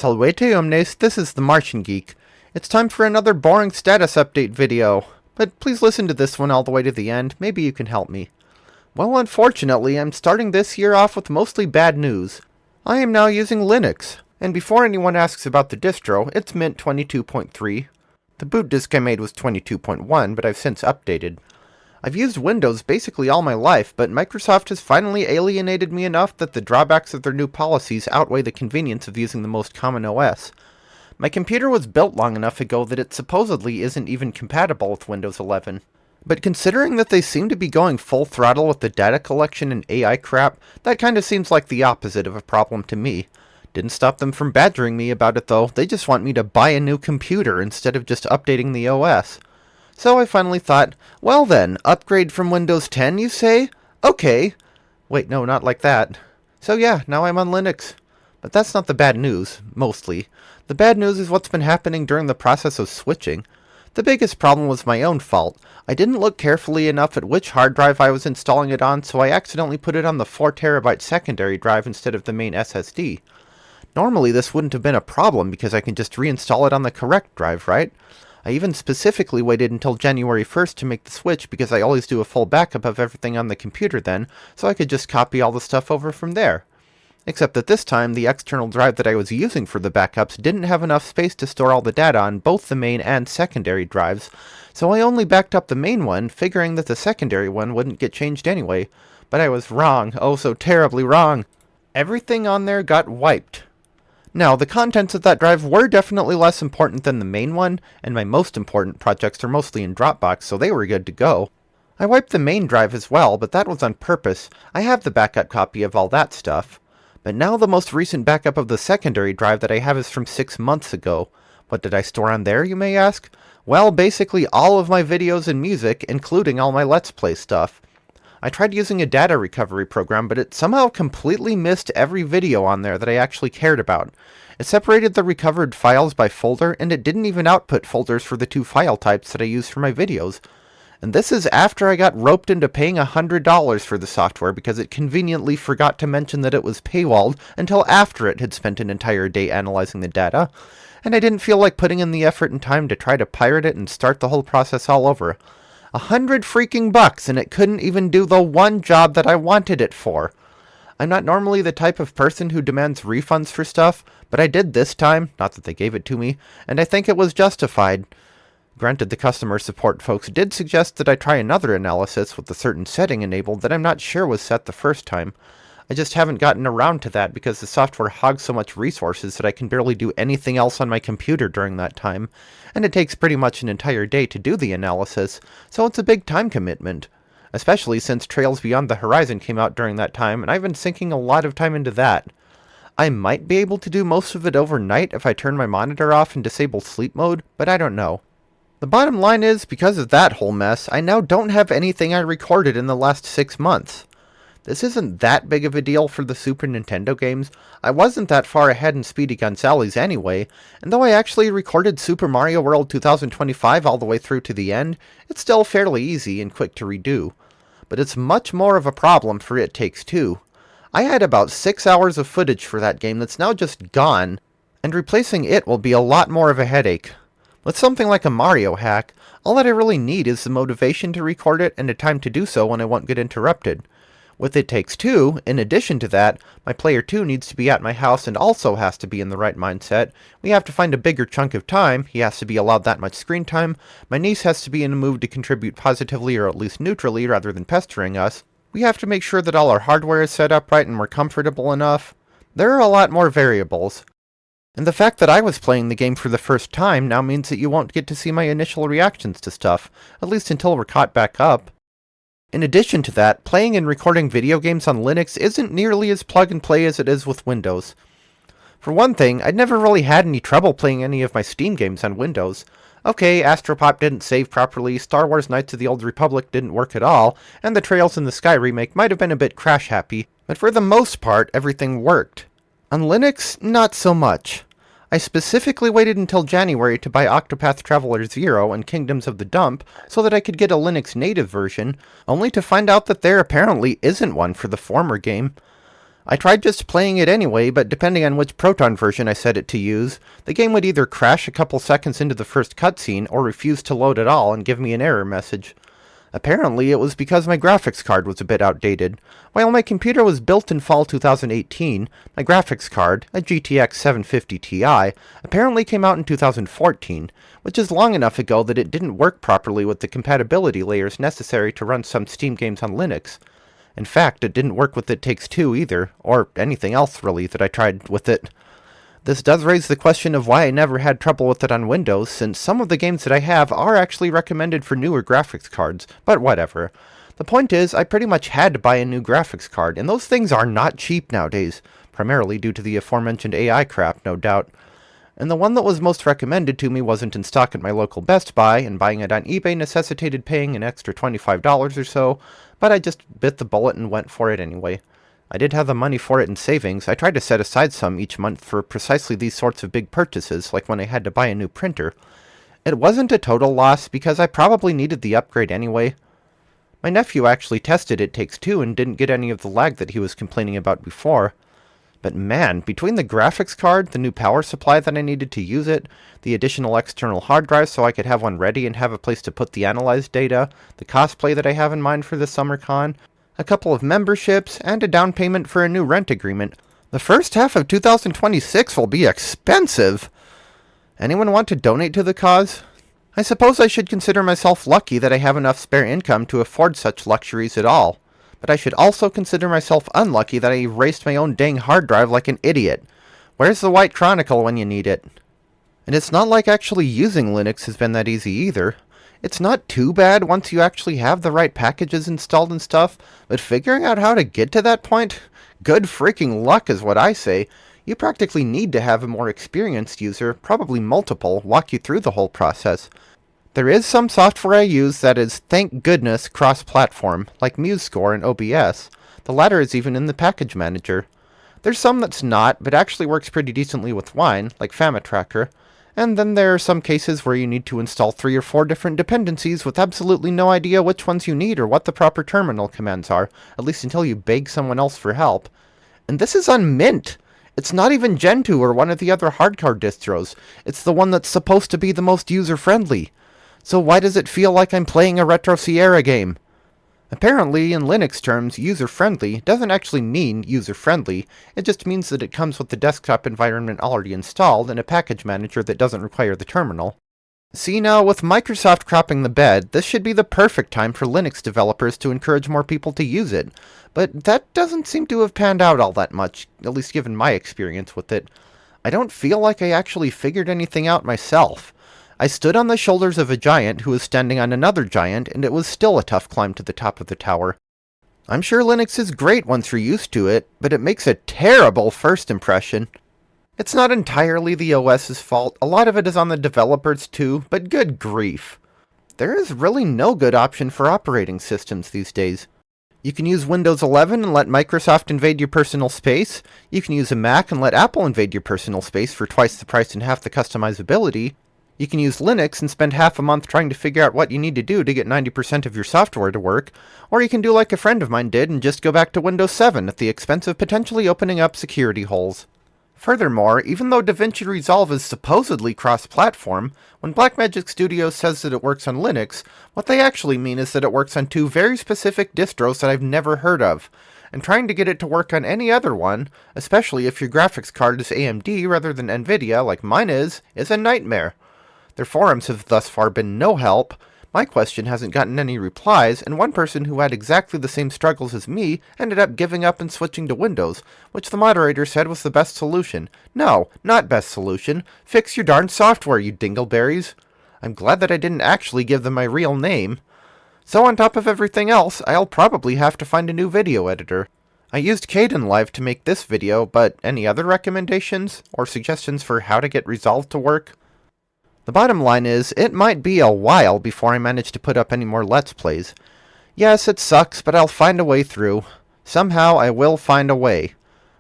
Salvete omnes, this is the Martian Geek. It's time for another boring status update video, but please listen to this one all the way to the end, maybe you can help me. Well, unfortunately, I'm starting this year off with mostly bad news. I am now using Linux, and before anyone asks about the distro, it's Mint 22.3. The boot disk I made was 22.1, but I've since updated. I've used Windows basically all my life, but Microsoft has finally alienated me enough that the drawbacks of their new policies outweigh the convenience of using the most common OS. My computer was built long enough ago that it supposedly isn't even compatible with Windows 11. But considering that they seem to be going full throttle with the data collection and AI crap, that kinda seems like the opposite of a problem to me. Didn't stop them from badgering me about it though, they just want me to buy a new computer instead of just updating the OS. So I finally thought, well then, upgrade from Windows 10, you say? Okay. Wait, no, not like that. So yeah, now I'm on Linux. But that's not the bad news, mostly. The bad news is what's been happening during the process of switching. The biggest problem was my own fault. I didn't look carefully enough at which hard drive I was installing it on, so I accidentally put it on the 4TB secondary drive instead of the main SSD. Normally this wouldn't have been a problem because I can just reinstall it on the correct drive, right? I even specifically waited until January 1st to make the switch because I always do a full backup of everything on the computer then, so I could just copy all the stuff over from there. Except that this time, the external drive that I was using for the backups didn't have enough space to store all the data on both the main and secondary drives, so I only backed up the main one, figuring that the secondary one wouldn't get changed anyway. But I was wrong, oh so terribly wrong. Everything on there got wiped. Now, the contents of that drive were definitely less important than the main one, and my most important projects are mostly in Dropbox, so they were good to go. I wiped the main drive as well, but that was on purpose. I have the backup copy of all that stuff. But now the most recent backup of the secondary drive that I have is from 6 months ago. What did I store on there, you may ask? Well, basically all of my videos and music, including all my Let's Play stuff. I tried using a data recovery program, but it somehow completely missed every video on there that I actually cared about. It separated the recovered files by folder, and it didn't even output folders for the two file types that I use for my videos. And this is after I got roped into paying $100 for the software because it conveniently forgot to mention that it was paywalled until after it had spent an entire day analyzing the data. And I didn't feel like putting in the effort and time to try to pirate it and start the whole process all over. $100 freaking bucks, and it couldn't even do the one job that I wanted it for. I'm not normally the type of person who demands refunds for stuff, but I did this time, not that they gave it to me, and I think it was justified. Granted, the customer support folks did suggest that I try another analysis with a certain setting enabled that I'm not sure was set the first time. I just haven't gotten around to that because the software hogs so much resources that I can barely do anything else on my computer during that time, and it takes pretty much an entire day to do the analysis, so it's a big time commitment. Especially since Trails Beyond the Horizon came out during that time, and I've been sinking a lot of time into that. I might be able to do most of it overnight if I turn my monitor off and disable sleep mode, but I don't know. The bottom line is, because of that whole mess, I now don't have anything I recorded in the last 6 months. This isn't that big of a deal for the Super Nintendo games. I wasn't that far ahead in Speedy Gonzales anyway, and though I actually recorded Super Mario World 2025 all the way through to the end, it's still fairly easy and quick to redo. But it's much more of a problem for It Takes Two. I had about 6 hours of footage for that game that's now just gone, and replacing it will be a lot more of a headache. With something like a Mario hack, all that I really need is the motivation to record it and the time to do so when I won't get interrupted. With It Takes Two, in addition to that, my player 2 needs to be at my house and also has to be in the right mindset. We have to find a bigger chunk of time, he has to be allowed that much screen time, my niece has to be in a mood to contribute positively or at least neutrally rather than pestering us. We have to make sure that all our hardware is set up right and we're comfortable enough. There are a lot more variables. And the fact that I was playing the game for the first time now means that you won't get to see my initial reactions to stuff, at least until we're caught back up. In addition to that, playing and recording video games on Linux isn't nearly as plug-and-play as it is with Windows. For one thing, I'd never really had any trouble playing any of my Steam games on Windows. Okay, Astropop didn't save properly, Star Wars Knights of the Old Republic didn't work at all, and the Trails in the Sky remake might have been a bit crash-happy, but for the most part, everything worked. On Linux, not so much. I specifically waited until January to buy Octopath Traveler 0 and Kingdoms of the Dump so that I could get a Linux native version, only to find out that there apparently isn't one for the former game. I tried just playing it anyway, but depending on which Proton version I set it to use, the game would either crash a couple seconds into the first cutscene or refuse to load at all and give me an error message. Apparently, it was because my graphics card was a bit outdated. While my computer was built in fall 2018, my graphics card, a GTX 750 Ti, apparently came out in 2014, which is long enough ago that it didn't work properly with the compatibility layers necessary to run some Steam games on Linux. In fact, it didn't work with It Takes Two either, or anything else really that I tried with it. This does raise the question of why I never had trouble with it on Windows, since some of the games that I have are actually recommended for newer graphics cards, but whatever. The point is, I pretty much had to buy a new graphics card, and those things are not cheap nowadays, primarily due to the aforementioned AI crap, no doubt. And the one that was most recommended to me wasn't in stock at my local Best Buy, and buying it on eBay necessitated paying an extra $25 or so, but I just bit the bullet and went for it anyway. I did have the money for it in savings. I tried to set aside some each month for precisely these sorts of big purchases, like when I had to buy a new printer. It wasn't a total loss, because I probably needed the upgrade anyway. My nephew actually tested It Takes Two and didn't get any of the lag that he was complaining about before. But man, between the graphics card, the new power supply that I needed to use it, the additional external hard drive so I could have one ready and have a place to put the analyzed data, the cosplay that I have in mind for this summer con, a couple of memberships, and a down payment for a new rent agreement, the first half of 2026 will be expensive! Anyone want to donate to the cause? I suppose I should consider myself lucky that I have enough spare income to afford such luxuries at all. But I should also consider myself unlucky that I erased my own dang hard drive like an idiot. Where's the White Chronicle when you need it? And it's not like actually using Linux has been that easy either. It's not too bad once you actually have the right packages installed and stuff, but figuring out how to get to that point? Good freaking luck is what I say. You practically need to have a more experienced user, probably multiple, walk you through the whole process. There is some software I use that is, thank goodness, cross-platform, like MuseScore and OBS. The latter is even in the package manager. There's some that's not, but actually works pretty decently with Wine, like FamiTracker. And then there are some cases where you need to install 3 or 4 different dependencies with absolutely no idea which ones you need or what the proper terminal commands are, at least until you beg someone else for help. And this is on Mint! It's not even Gentoo or one of the other hardcore distros. It's the one that's supposed to be the most user-friendly. So why does it feel like I'm playing a Retro Sierra game? Apparently, in Linux terms, user-friendly doesn't actually mean user-friendly, it just means that it comes with the desktop environment already installed and a package manager that doesn't require the terminal. See now, with Microsoft cropping the bed, this should be the perfect time for Linux developers to encourage more people to use it, but that doesn't seem to have panned out all that much, at least given my experience with it. I don't feel like I actually figured anything out myself. I stood on the shoulders of a giant who was standing on another giant, and it was still a tough climb to the top of the tower. I'm sure Linux is great once you're used to it, but it makes a terrible first impression. It's not entirely the OS's fault, a lot of it is on the developers too, but good grief. There is really no good option for operating systems these days. You can use Windows 11 and let Microsoft invade your personal space, you can use a Mac and let Apple invade your personal space for twice the price and half the customizability. You can use Linux and spend half a month trying to figure out what you need to do to get 90% of your software to work, or you can do like a friend of mine did and just go back to Windows 7 at the expense of potentially opening up security holes. Furthermore, even though DaVinci Resolve is supposedly cross-platform, when Blackmagic Studios says that it works on Linux, what they actually mean is that it works on 2 very specific distros that I've never heard of, and trying to get it to work on any other one, especially if your graphics card is AMD rather than Nvidia like mine is a nightmare. Their forums have thus far been no help, my question hasn't gotten any replies, and one person who had exactly the same struggles as me ended up giving up and switching to Windows, which the moderator said was the best solution. No, not best solution. Fix your darn software, you dingleberries. I'm glad that I didn't actually give them my real name. So on top of everything else, I'll probably have to find a new video editor. I used Kdenlive to make this video, but any other recommendations or suggestions for how to get Resolve to work? The bottom line is, it might be a while before I manage to put up any more Let's Plays. Yes, it sucks, but I'll find a way through. Somehow I will find a way.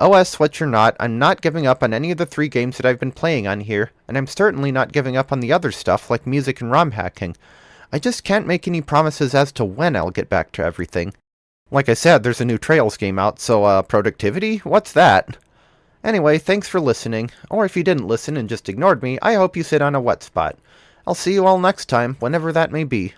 OS switch or not, I'm not giving up on any of the 3 games that I've been playing on here, and I'm certainly not giving up on the other stuff like music and ROM hacking. I just can't make any promises as to when I'll get back to everything. Like I said, there's a new Trails game out, so, productivity? What's that? Anyway, thanks for listening. Or if you didn't listen and just ignored me, I hope you sit on a wet spot. I'll see you all next time, whenever that may be.